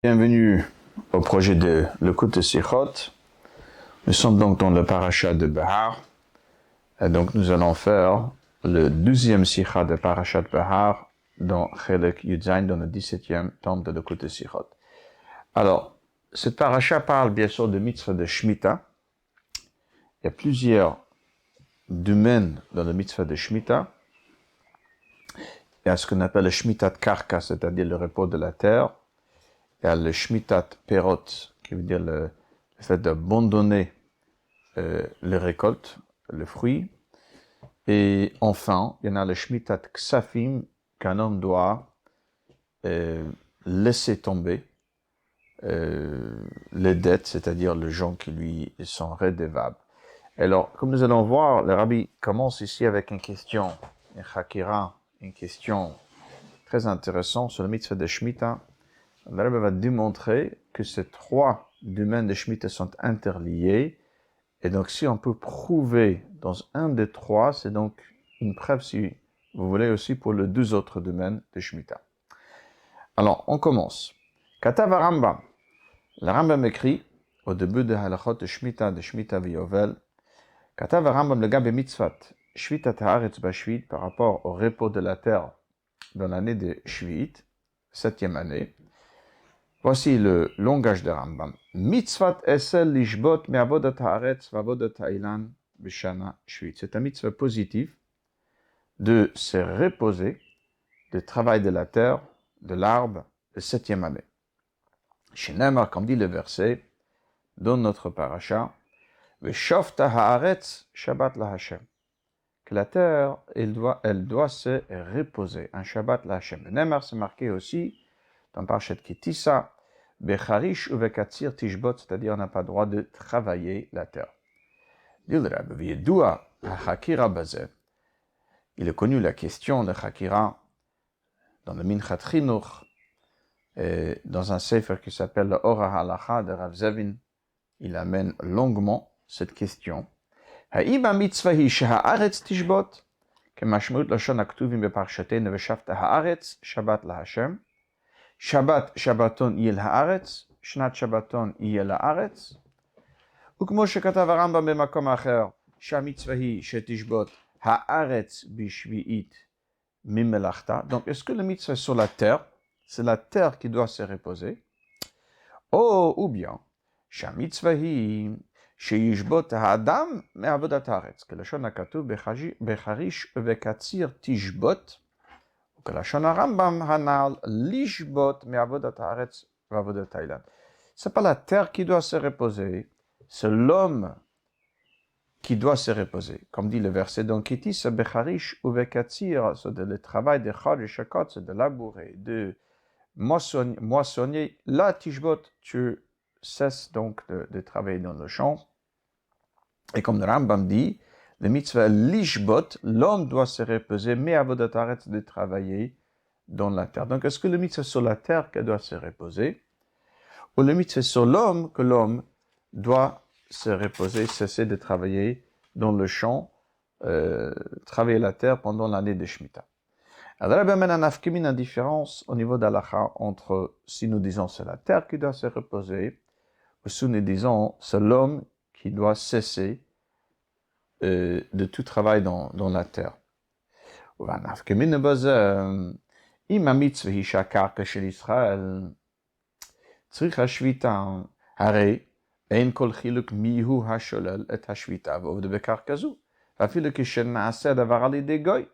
Bienvenue au projet de Lekut Sichot. Nous sommes donc dans le parasha de Behar. Et donc nous allons faire le 12e Sicha de parasha de Behar dans Chelek Yudzayin, dans le 17e tome de Lekut Sichot. Alors, cette parasha parle bien sûr de mitzvah de Shemitah. Il y a plusieurs domaines dans le mitzvah de Shemitah. Il y a ce qu'on appelle le Shmitat Karka, c'est-à-dire le repos de la terre. Il y a le Shmitat Perot, qui veut dire le fait d'abandonner les récoltes, le fruit. Et enfin, il y en a le Shmitat Ksafim, qu'un homme doit laisser tomber les dettes, c'est-à-dire les gens qui lui sont redevables. Alors, comme nous allons voir, le rabbi commence ici avec une question, une chakira, une question très intéressante sur le mitzvah de Shemitah. Le rabbi va démontrer que ces trois domaines de Shemitah sont interliés. Et donc, si on peut prouver dans un des trois, c'est donc une preuve, si vous voulez, aussi pour les deux autres domaines de Shemitah. Alors, on commence. Katav Rambam. Le Rambam écrit, au début de Halachot de Shemitah V'Yovel, Katav Rambam le Gabe Mitzvat, Shvitat Haaretz Bashvit, par rapport au repos de la terre dans l'année de Shvit, 7e année. Voici le langage de Rambam. Mitzvat esel lishbot me'avodat haaretz v'avodat ha'ilan b'shana shvit. C'est un mitzvah positif de se reposer du travail de la terre, de l'arbre, de 7e année. Chez Neymar, comme dit le verset, dans notre paracha, V'shofta haaretz shabbat la Hashem. Que la terre, elle doit se reposer, un shabbat la Hashem. Neymar, c'est marqué aussi dans Parashat Kitissa, Becharish ou Vekatsir Tishbot, c'est-à-dire on n'a pas le droit de travailler la terre. Il est connu la question de Chakira dans le Minchat Chinuch, dans un sefer qui s'appelle le Ora Halacha de Rav Zevin. Il amène longuement cette question. Ha'im ha-mitzvah hi sheha'aretz tishbot, kemashmut lashon haktuvim beparshatenu v'shavta ha'aretz, Shabbat la Hashem. Shabbat Shabbaton yel haaretz, Shnat Shabbaton yel haaretz. וכמו שכתב הרמב"ם במקום אחר, שהמצווה היא שתשבות הארץ בשביעית ממלאכתה. Donc, est-ce que le mitzvah sur la terre, c'est la terre qui doit se reposer? ou bien, שהמצווה היא שישבות האדם מעבודת הארץ. כלשון הכתוב בחריש ובקציר תשבות, וכלשון הרמב"ם הנ"ל לשבות מעבודת הארץ ועבודת האילן. C'est pas la terre qui doit se reposer, c'est l'homme qui doit se reposer. Comme dit le verset dans Kittis, c'est becharish ou bekatsir, c'est le travail de charish shakot, c'est de labourer, de moissonner. La tishbot, tu cesses donc de travailler dans le champ. Et comme le Rambam dit, le mitzvah lishbot, l'homme doit se reposer, mais avodat haaretz de travailler dans la terre. Donc, est-ce que le mitzvah sur la terre qu'elle doit se reposer, ou le mitzvah sur l'homme que l'homme doit se reposer, cesser de travailler dans le champ, travailler la terre pendant l'année de Shemitah. Alors, il y a une différence au niveau d'Alacha entre si nous disons c'est la terre qui doit se reposer, ou si nous disons c'est l'homme qui doit cesser de tout travail dans la terre. אם המצווה היא שהקרקע של ישראל צריכה שביתה, הרי אין כל חילוק מיהו השולל את השביתה ועובד בקרקע זו, ואפילו כשנעשה הדבר על ידי גוי,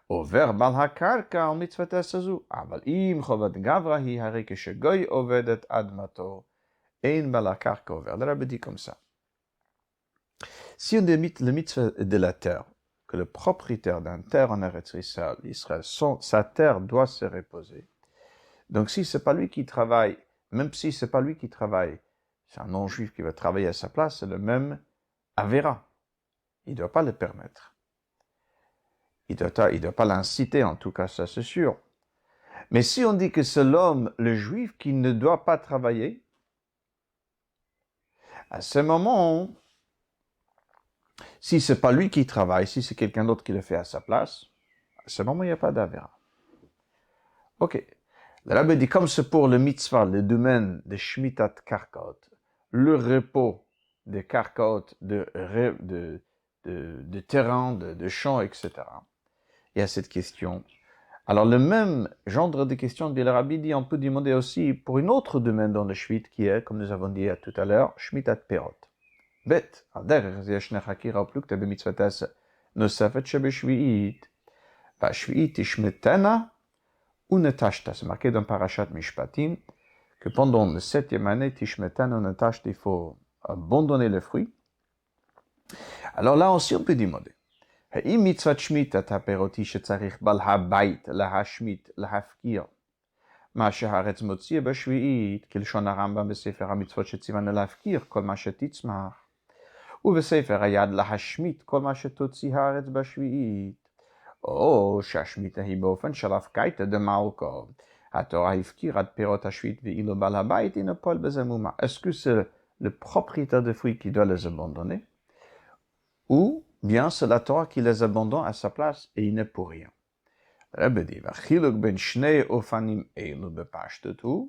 עובר בעל הקרקע על מצוות עשה זו, אבל אם חובת גברא היא, הרי כשגוי עובד את אדמתו, אין בעל הקרקע עובר. Le rabbi dit comme ça. Si on démite le mitzvah de la terre, que le propriétaire d'un terre en Eretz Israël, sa terre doit se reposer. Donc si c'est pas lui qui travaille, même si c'est pas lui qui travaille, c'est un non-juif qui va travailler à sa place, c'est le même Avera. Il ne doit pas le permettre. Il doit pas l'inciter, en tout cas, ça c'est sûr. Mais si on dit que c'est l'homme, le juif, qui ne doit pas travailler, à ce moment, si c'est pas lui qui travaille, si c'est quelqu'un d'autre qui le fait à sa place, à ce moment, il n'y a pas d'Avera. Ok. Le Rabbi dit, comme c'est pour le mitzvah, le domaine de Shmitat Karkaot, le repos des Karkaot, de terrain, de champs, etc. Il y a cette question. Alors, le même genre de question, dit le Rabbi dit, on peut demander aussi pour une autre domaine dans le Shvit, qui est, comme nous avons dit tout à l'heure, Shmitat Perot. Bet, al-derech, yeshne chakira plukte b'mitzvatas nosafet shebeshvi'it. B'shvi'it ishmetana ou netashta. C'est marqué dans Parashat Mishpatim que pendant la 7e année, tishmetana ou netashta, il faut abandonner le fruit. Alors là aussi, on peut demander. Ha'im mitzvat shmitat ha'peroti shetzarich bal ha'bayit lahashmit lahafkir. מה שהארץ מוציא בשביעית, כלשון הרמב"ם בספר המצוות שציוונו להפקיר, כל מה שתצמח. ובספר היד להשמיט כל מה שתוציא הארץ בשביעית. או שהשמיטה היא באופן של הפקייתא דמלכו. התורה הפקירה את פירות השביעית ואילו בעל הבית אינו פועל בזה מאומה. Est-ce que c'est le propriétaire des fruits qui doit les abandonner? Ou bien c'est la Torah qui les abandonne à sa place et il n'est pour rien. רבי די, והחילוק בין שני אופנים אלו בפשטות הוא,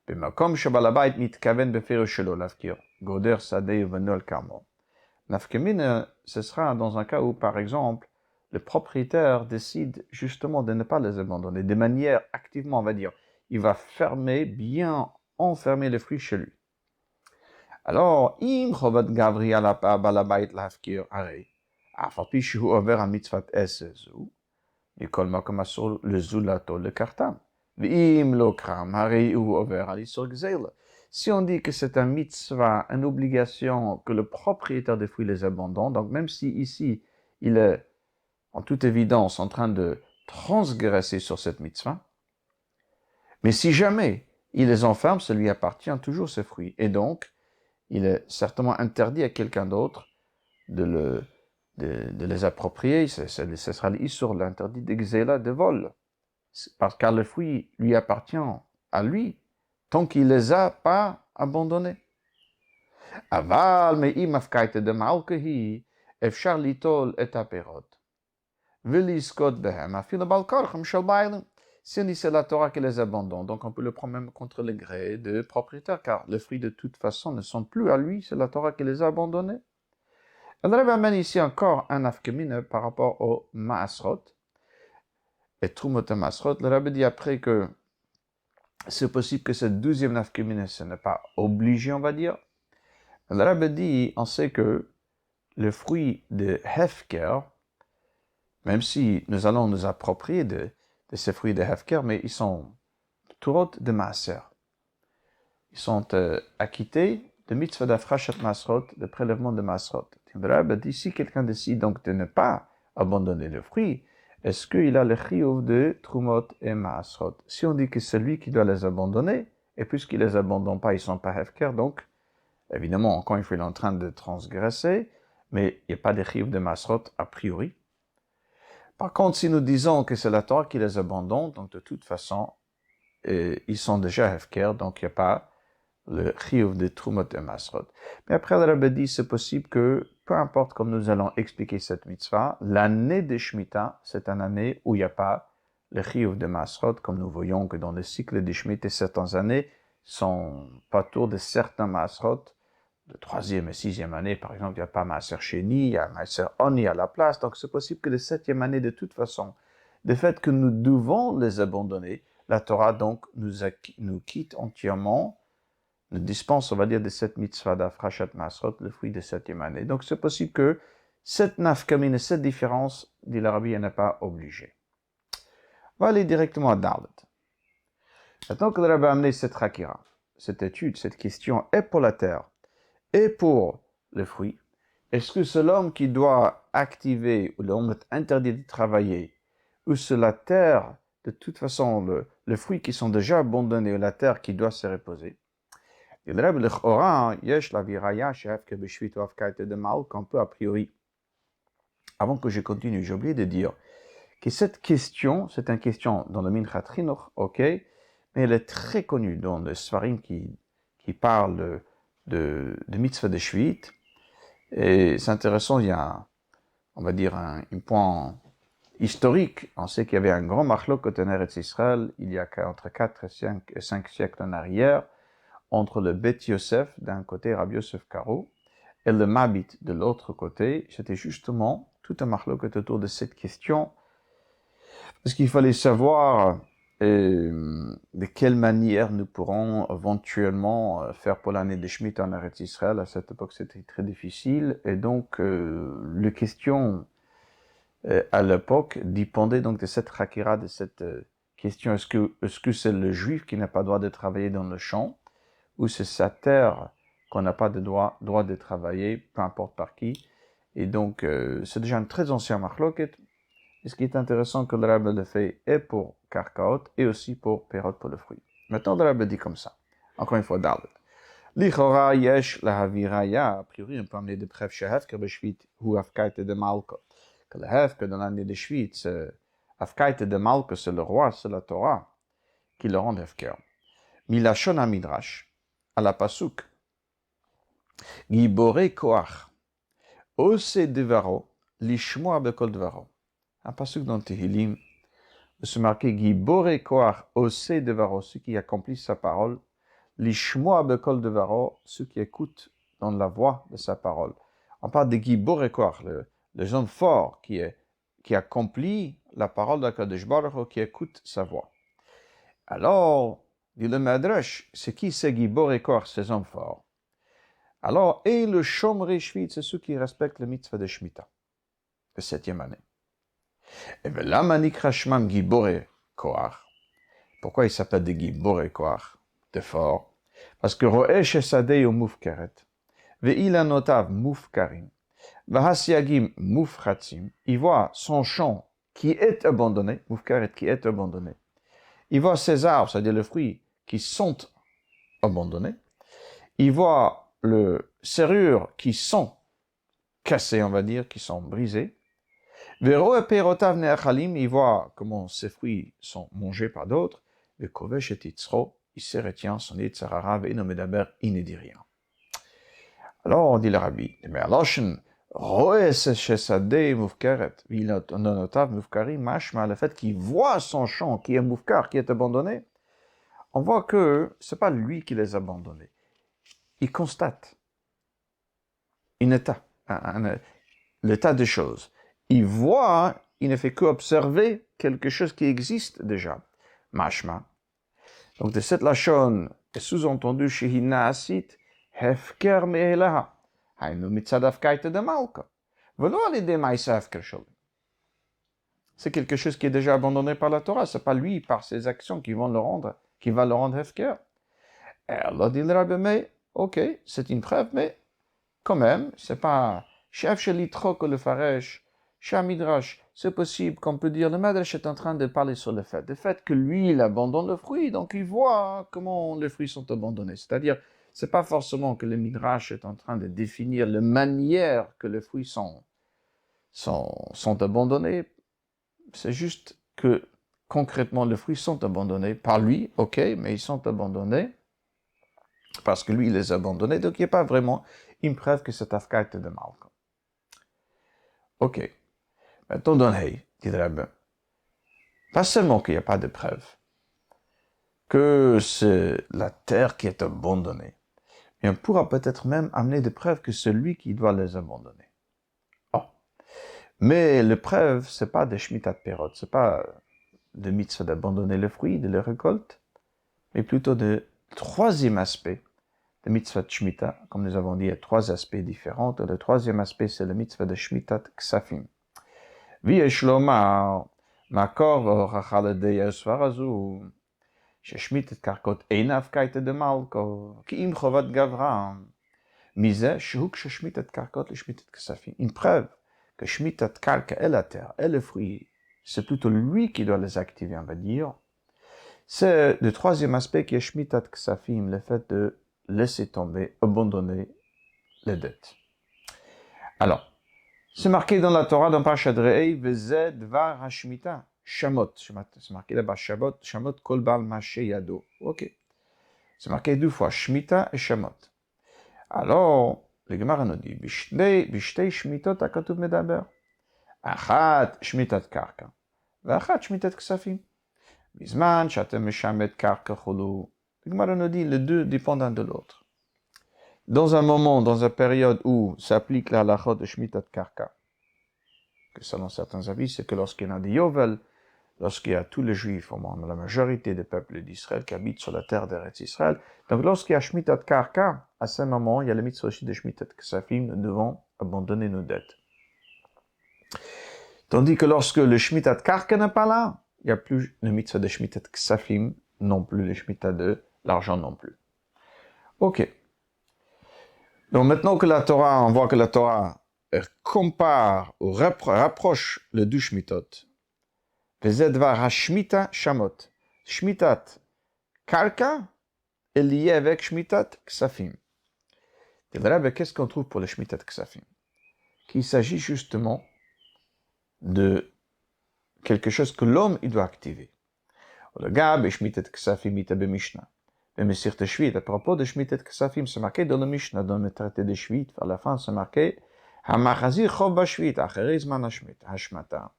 במקום שבעל הבית מתכוון בפירוש שלו להפקיר, גודר שדה ובנו כרמו. Nafka mina, ce sera dans un cas où, par exemple, le propriétaire décide justement de ne pas les abandonner, de manière activement, on va dire, il va fermer, bien enfermer les fruits chez lui. Alors, im chovat gavri ala בעל הבית להפקיר, הרי, אף על פי שהוא עובר על מצוות עשה זו, מכל מקום אסור לזולתו לקחתם. ואם לא קרם, הרי הוא עובר על איסור גזלה. Si on dit que c'est un mitzvah, une obligation, que le propriétaire des fruits les abandonne, donc même si ici, il est en toute évidence en train de transgresser sur cette mitzvah, mais si jamais il les enferme, ça lui appartient toujours ces fruits. Et donc, il est certainement interdit à quelqu'un d'autre de les approprier. Ce sera l'issur, l'interdit d'exéla, de vol. Parce que le fruit lui appartient à lui, tant qu'il les a pas abandonnés. Aval me'im afkaite de malkehi, efshar litol et aperot. Veliskot behem, afil bal korchem shel bailim. Si on dit c'est la Torah qui les abandonne, donc on peut le prendre même contre le gré de propriétaire, car les fruits de toute façon ne sont plus à lui, c'est la Torah qui les a abandonnés. Le Rebbe amène ici encore un afkemine par rapport au Maasrot. Et Trumot et Maasrot, le Rebbe dit après que c'est possible que cette 12e nafkemine, ce n'est pas obligé, on va dire. Le Rebbe dit, on sait que le fruit de Hefker, même si nous allons nous approprier de ces fruits de Hefker, mais ils sont Turot de Maaser. Ils sont acquittés de mitzvah d'afrachat Masrot, de prélèvement de Masrot. Le Rebbe dit, si quelqu'un décide donc de ne pas abandonner le fruit, est-ce qu'il a le chiyuv de Trumot et Masrot? Si on dit que c'est lui qui doit les abandonner, et puisqu'il les abandonne pas, ils sont pas Hefker, donc, évidemment, encore une fois, il est en train de transgresser, mais il n'y a pas de chiyuv de Masrot a priori. Par contre, si nous disons que c'est la Torah qui les abandonne, donc de toute façon, ils sont déjà Hefker, donc il n'y a pas le chiyuv de Trumot et Masrot. Mais après, le Rebbe dit, c'est possible que, peu importe comme nous allons expliquer cette mitzvah, l'année de Shemitah, c'est une année où il n'y a pas le chiyuv de Masrot, comme nous voyons que dans le cycle de Shemitah, certaines années sont pas autour de certains Masrot. De 3e et 6e année, par exemple, il n'y a pas Maaser Sheni, il y a Maaser Oni à la place, donc c'est possible que les 7e année, de toute façon, le fait que nous devons les abandonner, la Torah donc nous quitte entièrement, nous dispense, on va dire, de cette mitzvah d'Afrachat Masrot, le fruit de 7e année. Donc c'est possible que cette nafkamine, cette différence, dit le Rabbi, n'est pas obligée. On va aller directement à Dalet. Maintenant que le Rabbi a amené cette Hakira, cette étude, cette question est pour la terre et pour le fruit, est-ce que c'est l'homme qui doit activer, ou l'homme est interdit de travailler, ou c'est la terre, de toute façon, le fruit qui sont déjà abandonnés, ou la terre qui doit se reposer? Et le Rebbe, l'chora, yesh la viraya, chef que beshvit ou afkaite de mal, qu'on peut a priori. Avant que je continue, j'ai oublié de dire que cette question, c'est une question dans le Minchat Chinuch, ok, mais elle est très connue dans le Sfarim qui parle de mitzvah de Shvit. Et c'est intéressant, il y a, on va dire, un point historique, on sait qu'il y avait un grand machlok en Eretz Israël, il y a entre 4 et 5 siècles en arrière, entre le Bet Yosef, d'un côté Rabbi Yosef Karo, et le Mabit de l'autre côté. C'était justement tout un machlok autour de cette question, parce qu'il fallait savoir de quelle manière nous pourrons éventuellement faire pour l'année de Shemitah en Eretz Israël. À cette époque, c'était très difficile, et donc les questions à l'époque dépendait donc de cette hakira, de cette question, est-ce que c'est le juif qui n'a pas le droit de travailler dans le champ, ou c'est sa terre qu'on n'a pas de droit de travailler, peu importe par qui. Et donc, c'est déjà un très ancien machloket. Et ce qui est intéressant que le Rabbe le fait est pour Karkaot et aussi pour Perot, pour le fruit. Maintenant, le Rabbe dit comme ça. Encore une fois, Dalet. Lichora yesh lahaviraya, a priori, on peut amener des preuves chez Hefker beshvit, ou afkaite de Malko. Que le Hefker, dans l'année de Shvit, afkaite de Malko, c'est le roi, c'est la Torah, qui le rend Hefker. Milachon midrash, à la pasuk. Gibore koach, ose devaro, lishmoa bekol devaro. Un pasuk dans Tehillim, se marqué Gibore koach, ose devaro, ce qui accomplit sa parole, lishmoa bekol devaro, ce qui écoute dans la voix de sa parole. On parle de Gibore koach, le homme fort qui accomplit la parole d'Akadosh Baruch Hu, qui écoute sa voix. Alors, dit le Madrash, c'est qui c'est Gibor Koach, ces hommes forts? Alors, et le Shomrei Shvit, c'est ceux qui respectent le mitzvah de Shemitah, la 7e année. Et bien là, Manik Rashman Gibor Koach. Pourquoi il s'appelle des Gibor Koach, de forts? Parce que Roesh Esadei ou Mufkaret, Ve'ilanotav Mufkarim, Vahasiagim Mufratzim, il voit son champ qui est abandonné, Mufkaret qui est abandonné. Il voit ses arbres, c'est-à-dire les fruits, qui sont abandonnés. Il voit les serrures qui sont cassées, on va dire, qui sont brisées. Vero perotav ne'achalim, il voit comment ces fruits sont mangés par d'autres. Le kovesh et titzro, il se retient son yitzhara ve'ino medaber, il ne dit rien. Alors, on dit le rabbi, mais aloshen, roes shesadei mufkaret, vilanotav mufkarim, mashma, le fait qu'il voit son champ qui est mufkar, qui est abandonné, on voit que ce n'est pas lui qui les a abandonnés. Il constate un état, l'état des choses. Il voit, il ne fait qu'observer quelque chose qui existe déjà. Mashma. Donc de cette lachon est sous-entendu shehi naasit hefker me'elaha. Hainu mitzad afkaite de malka. Velo alidei ma'isa hefker sholi. C'est quelque chose qui est déjà abandonné par la Torah. Ce n'est pas lui, par ses actions, qui va le rendre hefker. Alors dit le Rabbi, mais ok, c'est une preuve, mais quand même, c'est pas chef chez l'itro que le faresh, chez Midrash. C'est possible qu'on peut dire, le Midrash est en train de parler sur le fait que lui, il abandonne le fruit, donc il voit comment les fruits sont abandonnés. C'est-à-dire, c'est pas forcément que le Midrash est en train de définir la manière que les fruits sont abandonnés. C'est juste que concrètement, les fruits sont abandonnés par lui, ok, mais ils sont abandonnés parce que lui, il les a abandonnés, donc il n'y a pas vraiment une preuve que c'est afkaite de Malka. Ok. Maintenant, dans Hey, dit le rabbin, pas seulement qu'il n'y a pas de preuve que c'est la terre qui est abandonnée, mais on pourra peut-être même amener des preuves que c'est lui qui doit les abandonner. Oh. Mais les preuves, c'est pas des Shemitah de Perot, c'est pas de mitzvah d'abandonner le fruit, de la récolte, mais plutôt de troisième aspect. Le mitzvah de Shemitah, comme nous avons dit, il y a 3 aspects différents. Le troisième aspect, c'est le mitzvah de Shemitah Ksafim. V'yesh lomar, makor v'hochacha l'dei הסבר הזו, ששמיטת קרקעות אין הפקייתא דמלכו, כי אם חובת גברא, מזה שהוא כששמיטת קרקעות לשמיטת כספים. Une preuve que shmitat karka est la terre, et le fruit, c'est plutôt lui qui doit les activer, on va dire. C'est le troisième aspect qui est shmitat ksafim, le fait de laisser tomber, abandonner les dettes. Alors, c'est marqué dans la Torah, dans Parashat Re'ei, V'zeh dvar hashmita, shamot. C'est marqué là-bas, shamot kol bal mashe yado. Ok. C'est marqué 2 fois, shmita et shamot. Alors, le Gemara nous dit, bishtei shmitot akatuv medaber. Achat shmitat karka. Vachat shmitat ksafim. Bisman shatem meshamet karka chulu. Le Gemara nous dit les deux dépendent l'un de l'autre. Dans un moment, dans une période où s'applique la halachot de shmitat karka, que selon certains avis, c'est que lorsqu'il y a des yovel, lorsqu'il y a tous les juifs, au moins la majorité des peuples d'Israël qui habitent sur la terre d'Eretz Israël, donc lorsqu'il y a shmitat karka, à ce moment, il y a le mitzvah aussi de shmitat ksafim, nous devons abandonner nos dettes. Tandis que lorsque le shmitat karka n'est pas là, il n'y a plus le mitzvah de shmitat ksafim, non plus le shmitat de l'argent non plus. Ok. Donc maintenant que la Torah, on voit que la Torah compare ou rapproche le deux shmitot. Vezedvar hashmita shamot. Shmitat karka est lié avec shmitat ksafim. Qu'est-ce qu'on trouve pour le shmitat ksafim? Qu'il s'agit justement de quelque chose que l'homme il doit activer. Le gab shmitat ksafim ita b'mishnah. Mesirte Shvit, à propos de Shmitat Ksafim, c'est marqué dans le Mishnah, dans le traité de Shvit, à la fin, c'est marqué Hamachazir Chov Bashvit, Acherizman Hashmata.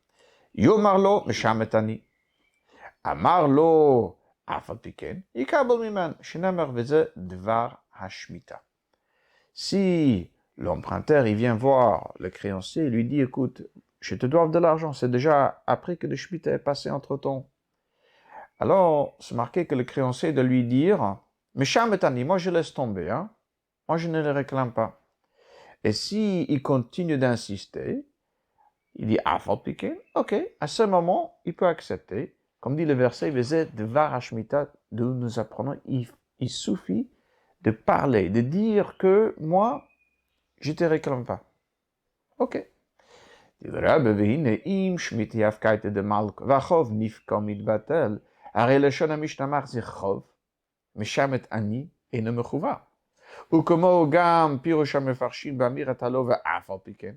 Yomarlo, Meshametani. Amarlo, Afalpiken, Ikabel Miman, Shenamer Veze, Dvar Hashmita. Si l'emprunteur, il vient voir le créancier, il lui dit, écoute, je te dois de l'argent, c'est déjà après que le Shmita est passé entre temps. Alors, c'est marqué que le créancier doit lui dire, mais Shametani, moi je laisse tomber, hein. Moi je ne le réclame pas. Et si il continue d'insister, il dit, ok, à ce moment, il peut accepter. Comme dit le verset, de Varashmita, d'où nous apprenons, il suffit de parler, de dire que moi, je ne te réclame pas. Ok. הרי לשון המשתמח זה חוב, משמת אני אינו מחובר. וכמו גם פירוש המפרשים באמירת הלא ואף על פי כן,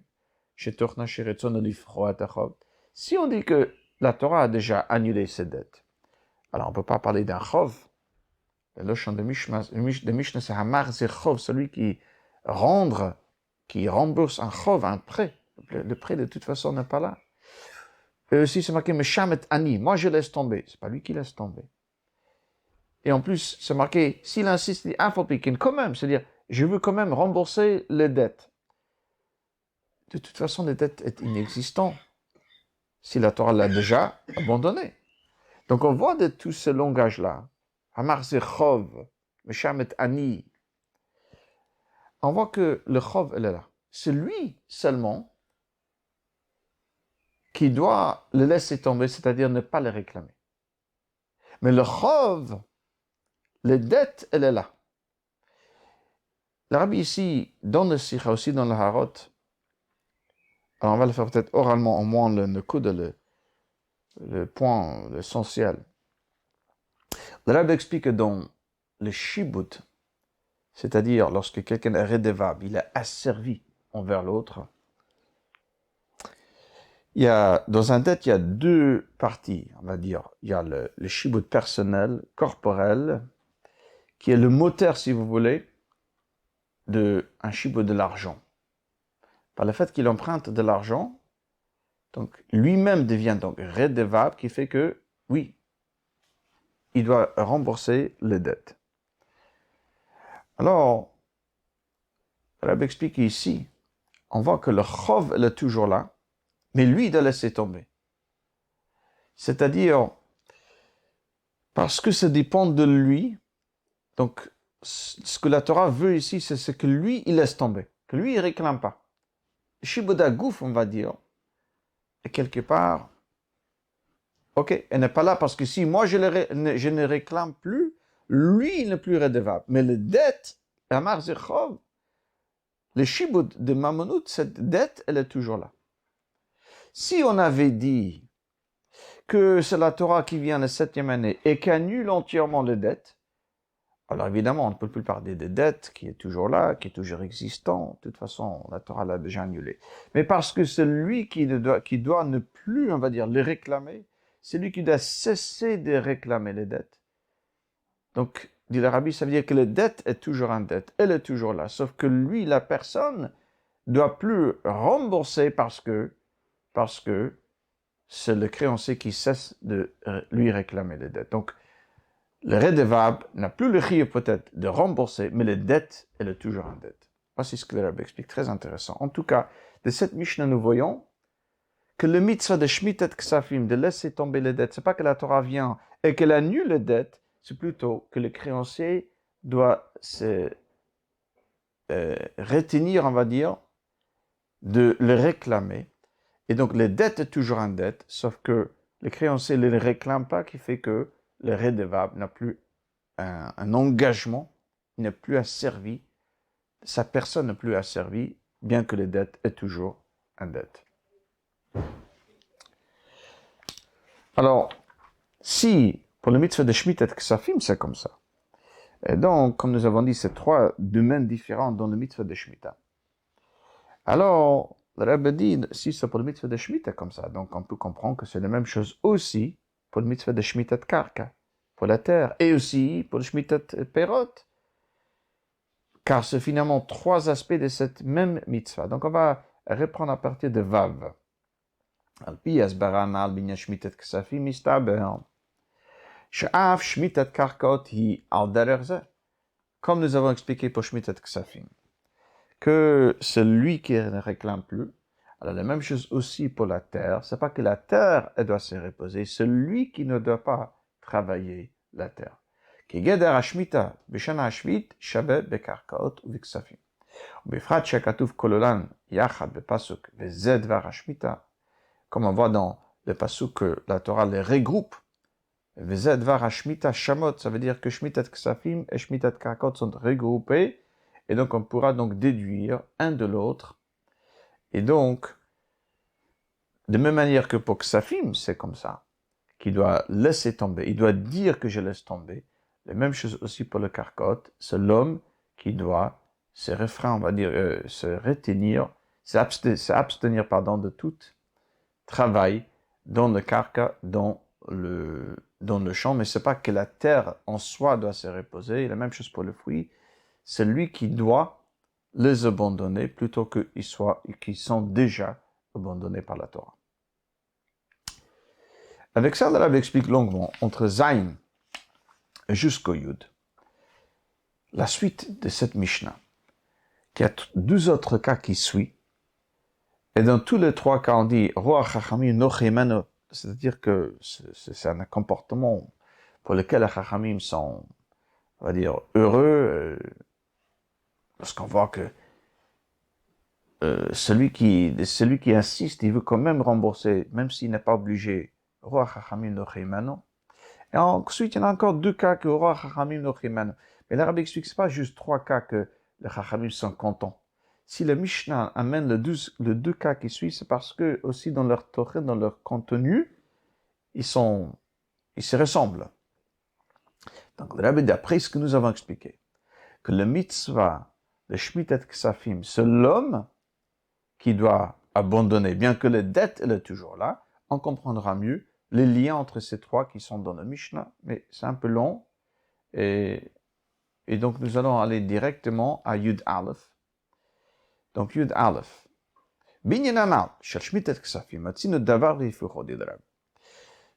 שתוכנה שרצונו לפרוע את החוב. Si on dit que la Torah a déjà annulé ses dettes, alors on ne peut pas parler d'un chov. Le lochon de Mishnah, c'est hamar c'est chov, celui qui rembourse un chov, un prêt. Le prêt de toute façon n'est pas là. Et aussi, c'est marqué, Meshamet Ani, moi je laisse tomber. C'est pas lui qui laisse tomber. Et en plus, c'est marqué, s'il insiste, il dit, Afalpikin, quand même, c'est-à-dire, je veux quand même rembourser les dettes. De toute façon, les dettes sont inexistantes. Si la Torah l'a déjà abandonné. Donc, on voit de tout ce langage-là, Hamar Zechov, Meshamet Ani, on voit que le Chov, elle est là. C'est lui seulement qui doit le laisser tomber, c'est-à-dire ne pas le réclamer. Mais le chov, les dettes, elle est là. Le Rabbi ici, dans le Sikha, aussi dans le Harot, alors on va le faire peut-être oralement, au moins le coup de le point essentiel. Le Rabbi explique que dans le shibut, c'est-à-dire lorsque quelqu'un est redevable, il est asservi envers l'autre, dans un dette, il y a deux parties, on va dire. Il y a le shibut personnel, corporel, qui est le moteur, si vous voulez, d'un shibut de l'argent. Par le fait qu'il emprunte de l'argent, donc lui-même devient donc redevable, qui fait que, oui, il doit rembourser les dettes. Alors, Rabbi explique ici, on voit que le chov, elle est toujours là, mais lui, il doit laisser tomber. C'est-à-dire, parce que ça dépend de lui, donc ce que la Torah veut ici, c'est que lui, il laisse tomber, que lui, il ne réclame pas. Shibuda Gouf, on va dire, est quelque part, ok, elle n'est pas là parce que si moi, je ne réclame plus, lui, il n'est plus redevable. Mais les dettes, Amar Zechov, le Shibud de Mamonout, cette dette, elle est toujours là. Si on avait dit que c'est la Torah qui vient la 7e année et qui annule entièrement les dettes, alors évidemment, on ne peut plus parler des dettes qui est toujours là, qui est toujours existant. De toute façon, la Torah l'a déjà annulé. Mais parce que c'est lui qui doit ne plus, on va dire, les réclamer, c'est lui qui doit cesser de réclamer les dettes. Donc, dit l'Arabie, ça veut dire que la dette est toujours en dette. Elle est toujours là. Sauf que lui, la personne, doit plus rembourser parce que parce que c'est le créancier qui cesse de lui réclamer les dettes. Donc, le redevable n'a plus le chiyuv peut-être de rembourser, mais les dettes, elle est toujours en dette. Voici ce que le Rabbi explique, très intéressant. En tout cas, de cette Mishnah, nous voyons que le mitzvah de shmitat ksafim, de laisser tomber les dettes, c'est pas que la Torah vient et qu'elle annule les dettes, c'est plutôt que le créancier doit se retenir, on va dire, de le réclamer. Et donc, les dettes sont toujours en dette, sauf que le créancier ne les réclame pas, qui fait que le redevable n'a plus un engagement, il n'est plus asservi, sa personne n'est plus asservie, bien que les dettes est toujours en dette. Alors, si pour le mitzvah de Shmitat Ksafim, c'est comme ça, et donc, comme nous avons dit, c'est trois domaines différents dans le mitzvah de Shemitah. Alors, le Rebbe dit, si c'est pour le mitzvah de Shemitah comme ça, donc on peut comprendre que c'est la même chose aussi pour le mitzvah de Shemitah Karka, pour la terre, et aussi pour le Shemitah Perot, car c'est finalement trois aspects de cette même mitzvah. Donc, on va reprendre à partir de Vav. Al-pi asbarana al-binya Shemitah Ksafim istaber. She'af Shemitah Karkot hi al derer zeh. Comme nous avons expliqué pour Shemitah Ksafim, que celui qui ne réclame plus, alors la même chose aussi pour la terre, c'est pas que la terre, elle doit se reposer, celui qui ne doit pas travailler la terre. Ki geder hashmita, b'shana hashvit, shabeh bekarkaot u'viksafim. B'frat shekatuv kololan, yachad b'pasuk, v'zed var hashmita, comme on voit dans le pasuk que la Torah les regroupe, v'zed var hashmita shamot, ça veut dire que shmitat ksafim et shmitat karkot sont regroupés, et donc on pourra donc déduire un de l'autre. Et donc, de même manière que pour Ksafim, c'est comme ça, qu'il doit laisser tomber, il doit dire que je laisse tomber. La même chose aussi pour le Karkot, c'est l'homme qui doit se refrain, on va dire, se retenir, s'abstenir de tout travail dans le Karka, dans le champ, mais c'est pas que la terre en soi doit se reposer. La même chose pour le fruit, c'est lui qui doit les abandonner plutôt qu'ils sont déjà abandonnés par la Torah. Avec ça, le Rabbi explique longuement, entre Zayn jusqu'au Yud, la suite de cette Mishnah, qui a deux autres cas qui suivent, et dans tous les trois cas, on dit, Roa Chachamim Nochemano, c'est-à-dire que c'est un comportement pour lequel les Chachamim sont, on va dire, heureux, lorsqu'on voit que celui qui insiste, il veut quand même rembourser, même s'il n'est pas obligé. Roi Chachamim Nochemano. Et ensuite, il y en a encore deux cas que Roi Chachamim Nochemano. Mais l'Arabe explique que ce n'est pas juste trois cas que les Chachamim sont contents. Si le Mishnah amène les deux cas qui suivent, c'est parce que aussi dans leur Torah, dans leur contenu, ils se ressemblent. Donc le Rabbi, d'après ce que nous avons expliqué, que le mitzvah de Shmitat Ksafim, c'est l'homme qui doit abandonner, bien que les dettes, elle est toujours là, on comprendra mieux les liens entre ces trois qui sont dans le Mishnah, mais c'est un peu long, et donc nous allons aller directement à Yud Aleph. Donc Yud Aleph. Binyananal, shel Shmitat Ksafim, atzinu davar v'yifucho dit le Rabbi.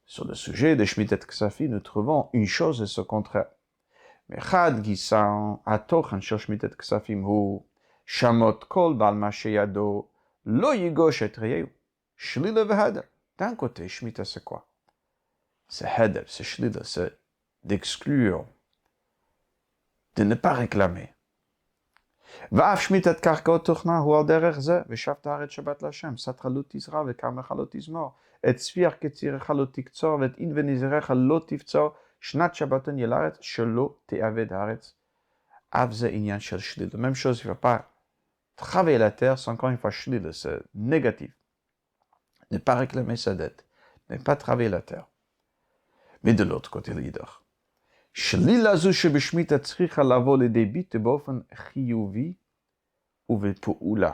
Sur le sujet de Shmitat Ksafim, nous trouvons une chose et ce contraire. Mechad gisan atochan shel Shmitat Ksafim hu shamot kol bal masheyado lo yigosh et reyeu shlila v'heder. D'un côté, Shemitah, c'est quoi? C'est heder, c'est shlila, c'est d'exclure, de ne pas réclamer. Va'af Shmitat karkot tochna hu al derech zeh v'shavta haaretz shabbat l'Hashem satra lo tizra v'karmecha lo tizmor et tzviach ketzirecha lo tiktzor v'et in v'nizerecha lo tivtzor shnat shabbaton yelaretz shelo te'aved haaretz av zeh inyan shel shlila. Même chose, il ne va pas travailler la terre, c'est encore une fois shlila, c'est négatif. Ne pas réclamer sa dette, ne pas travailler la terre. Mais de l'autre côté, l'idor. Shlila zu shebeshmita tzricha lavo liday bit באופן חיובי ובפעולה.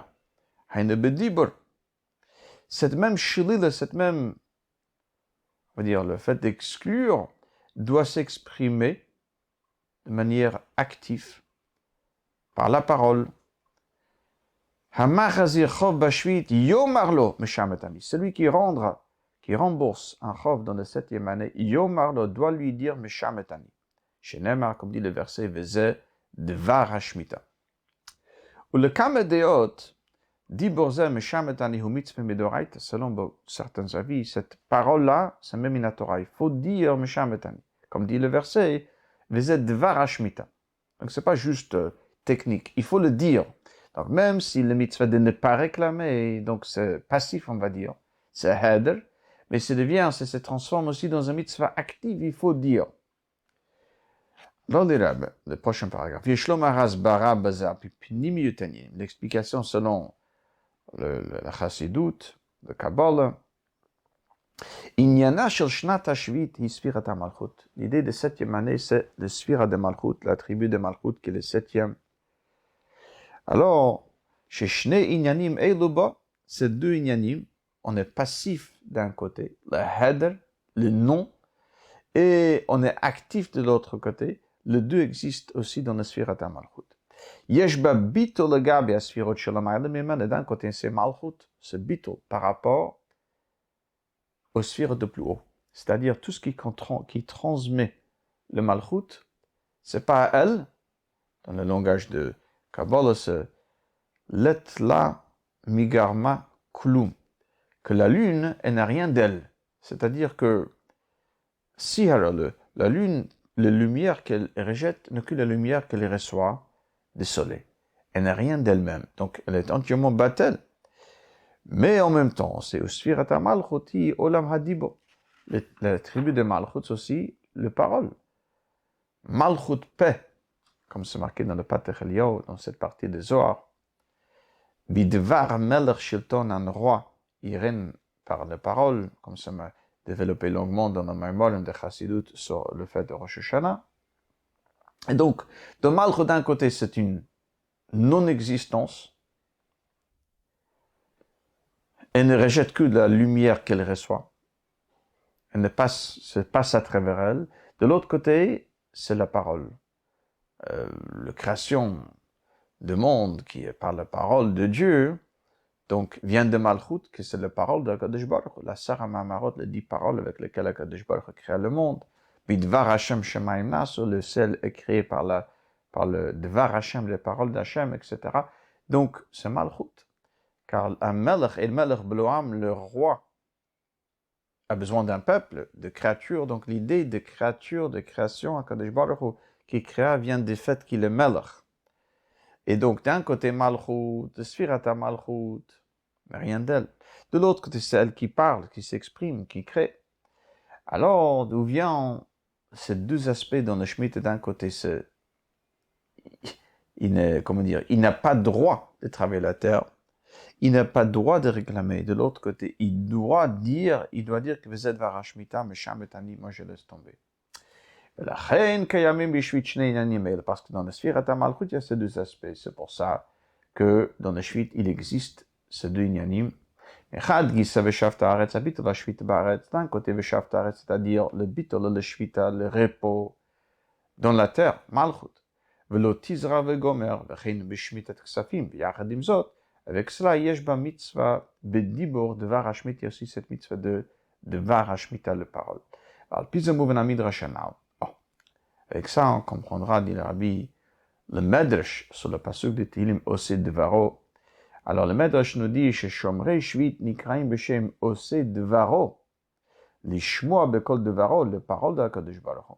היינו בדיבור. Cette même shlila, cette même, on va dire, le fait d'exclure, doit s'exprimer de manière active, par la parole, Hamachazir chov bashvit yomarlo meshametani. Celui qui rembourse un chov dans la 7e année, yomarlo doit lui dire meshametani. Chez Neymar, comme dit le verset, veze dvar hashmita. Ou le kamedeot, dit borze meshametani hu mitzvah medoraita, selon certains avis, cette parole-là, c'est même une Torah. Il faut dire meshametani. Comme dit le verset, veze dvar hashmita. Donc c'est pas juste technique, il faut le dire. Donc même si le mitzvah de ne pas réclamer, donc c'est passif on va dire, c'est heder, mais ça se transforme aussi dans un mitzvah actif, il faut dire. Dans le prochain paragraphe, l'explication selon la Chassidut, le Kabbalah, l'idée de 7e année, c'est le Sphira de Malchut, la tribu de Malchut qui est le 7e. Alors, chez Shne Inyanim Eiluba, ces deux Inyanim, on est passif d'un côté, le Heder, le nom, et on est actif de l'autre côté. Les deux existent aussi dans la Sphira de Malchut. Yeshba Bitol Gabi à Sphirot Shalamayla, mais d'un côté c'est Malchut, c'est Bitol par rapport aux sphères de plus haut. C'est-à-dire tout ce qui transmet le Malchut, c'est pas à elle, dans le langage de Kabbalah, c'est Letla Migarma Kulum, que la lune, elle n'a rien d'elle. C'est-à-dire que si la lune, la lumière qu'elle rejette n'est que la lumière qu'elle reçoit du soleil. Elle n'a rien d'elle-même. Donc elle est entièrement battelle. Mais en même temps, c'est Usfirata Malchuti Olam Hadibo. La tribu de Malchut aussi, le parole. Malchut paix, comme c'est marqué dans le Pater Eliyahu, dans cette partie de Zohar. Bidvar Melech Shilton, un roi, il règne par la parole, comme ça m'a développé longuement dans le mémoire de Chassidut sur le fait de Rosh Hashanah. Et donc, de Malchut d'un côté, c'est une non-existence. Elle ne rejette que la lumière qu'elle reçoit. Elle ne se passe à travers elle. De l'autre côté, c'est la parole. La création du monde qui est par la parole de Dieu, donc vient de Malchut, que c'est la parole de Kadosh Baruch Hu. La Sarah Mamarot, les 10 paroles avec lesquelles Kadosh Baruch Hu crée le monde. Bidvar Hashem Shemaim Naso, le ciel est créé par le Dvar Hashem, les paroles d'Hashem, etc. Donc, c'est Malchut. Car un Melech et le Melech Bloam, le roi, a besoin d'un peuple, de créatures. Donc l'idée de créature, de création, à Kadosh Baruch Hu, qui créa vient du fait qu'il est Melech. Et donc d'un côté Malchut, de Sphirata Malchut, mais rien d'elle. De l'autre côté, c'est elle qui parle, qui s'exprime, qui crée. Alors, d'où viennent ces deux aspects dans le Shemitah? D'un côté, il n'a pas droit de travailler la terre. Il n'a pas le droit de réclamer. De l'autre côté, il doit dire que vous êtes varashmita, mais shametani, moi je laisse tomber. Parce que dans le Sphirata Malchut, il y a ces deux aspects. C'est pour ça que dans le Shvit, il existe ces deux inyanim. D'un côté, c'est-à-dire le bitol, le shvita, le repos dans la terre, Malchut. Avec cela, Yeshba mitzvah bedibor de varashmita, aussi cette mitzvah de varashmita, le parole. Avec ça, on comprendra, dit le Rabbi, le Medrash sur le pasuk de Tehillim Ose Devaro. Alors le Medrash nous dit, chez Shomrei Shvit Nikraim Beshem Ose Devaro, l'ishmoa bekol Devaro, le parole de HaKadosh Baruch Hu.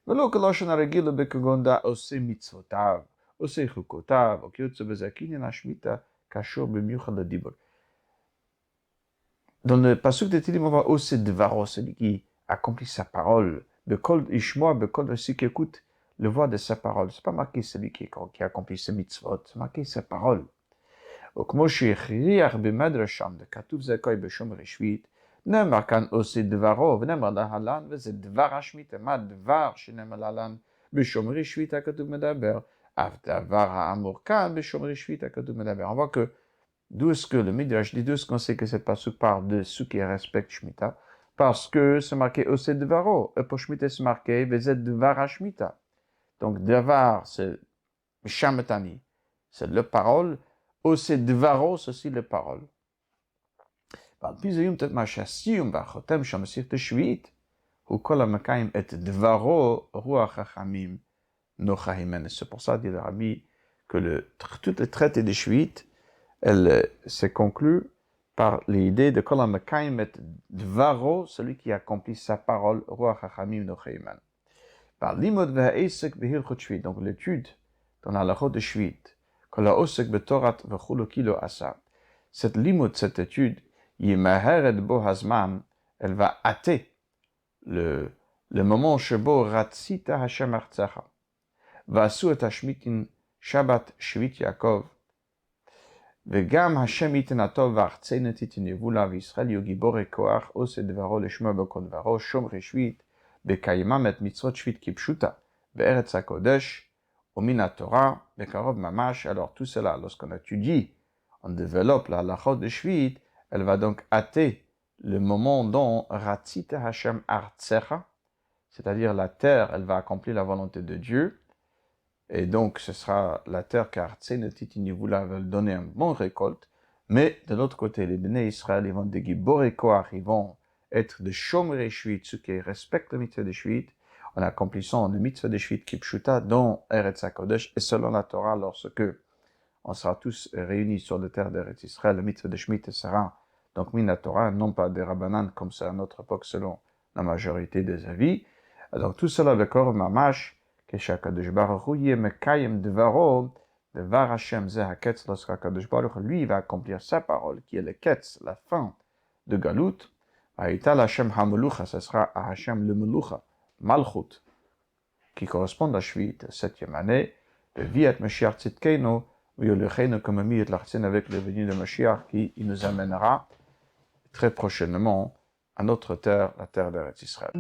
ולא כלושן הרגיל בכגון עושה מצוותיו, עושה חוקותיו, או כיוצא בזה, קניין השמיטה קשור במיוחד לדיבור. Dans le passage de Tehillim, on va aussi devaro, celui qui accomplit sa parole, bekol ishmoa, bekol, celui qui écoute le voix de sa parole. C'est pas marqué celui qui accomplit ses mitzvot, c'est marqué sa parole. וכמו שהכריח במדרשם, וכתוב זה כה בשומרי שביעית, נאמר כאן עושה דברו, ונאמר להלן, וזה דבר השמיטה. מה דבר שנאמר להלן בשומרי שביעית הכתוב מדבר? אף דבר האמור כאן בשומרי שביעית הכתוב מדבר. On voit que d'où est-ce que le Midrash dit, d'où est-ce qu'on sait que cette pasuk parle de ceux qui respectent Shemitah? Parce que c'est marqué Ose Devaro, et pour Shemitah c'est marqué Vezet Devar HaShemitah. Donc Devar c'est Shametani, c'est la parole. Ose Dvaro, ceci les paroles. ועל פי זה יומתת מה שהסיום והחותם של מסכת השביעית, הוא כל המקיים את דברו רוח חכמים נוכחים ממנו. C'est pour ça, dit le Rabbi, que toutes les traités de Shvit, elle se conclut par l'idée de kol ha-mekayim et dvaro, celui qui accomplit sa parole, roi chachamim nocheiman. Par l'imod ve'ha'esek behilchot Shvit, donc l'étude dans la halachot de Shvit, kol ha'osek betorat v'chulo kilo asa. Cette limud, cette étude, yimaheret bo hazman, elle va hâter le moment shebo ratzita Hashem artzacha. Va'asu et hashmitin Shabbat Shvit Yaakov, וגם השם ייתן הטוב וארצנו תתנבאו לה וישראל יהיו גיבורי כוח עושה דברו לשמו בכל דברו שומרי שביעית בקיימם את מצוות שביעית כפשוטה בארץ הקודש ומן התורה בקרוב ממש. Alors tout cela, lorsqu'on étudie, on développe la halachot de Shvit, elle va donc hâter le moment dont ratzita Hashem artzecha, c'est-à-dire la terre, elle va accomplir la volonté de Dieu. Et donc, ce sera la terre car Titinivoula veulent donner une bonne récolte. Mais de l'autre côté, les Bnei Israël, ils vont des Giborei Koach, ils vont être des Shomerei Shvit, ceux qui respectent le mitzvah de Shvit, en accomplissant le mitzvah de Shvit Kipshuta, dont Eretz HaKodesh, et selon la Torah, lorsque on sera tous réunis sur la terre d'Eretz Israël, le mitzvah de Shvit sera donc mis la Torah, non pas des Rabbanan, comme c'est à notre époque, selon la majorité des avis. Donc, tout cela, le corps mamash, כשהקדוש ברוך הוא יהיה מקיים דברו, דבר השם זה הקץ, lorsque הקדוש ברוך הוא, lui, va accomplir sa parole, qui est le ketz, la fin de Galout, והייתה להשם המלוכה, ce sera à Hashem le melucha, malchut, qui correspond à Shvit, 7e année, via et Mashiach tzidkenu, v'yolechenu comme mi et l'artien avec le venu de Mashiach, qui nous amènera très prochainement à notre terre, la terre d'Eretz Israël.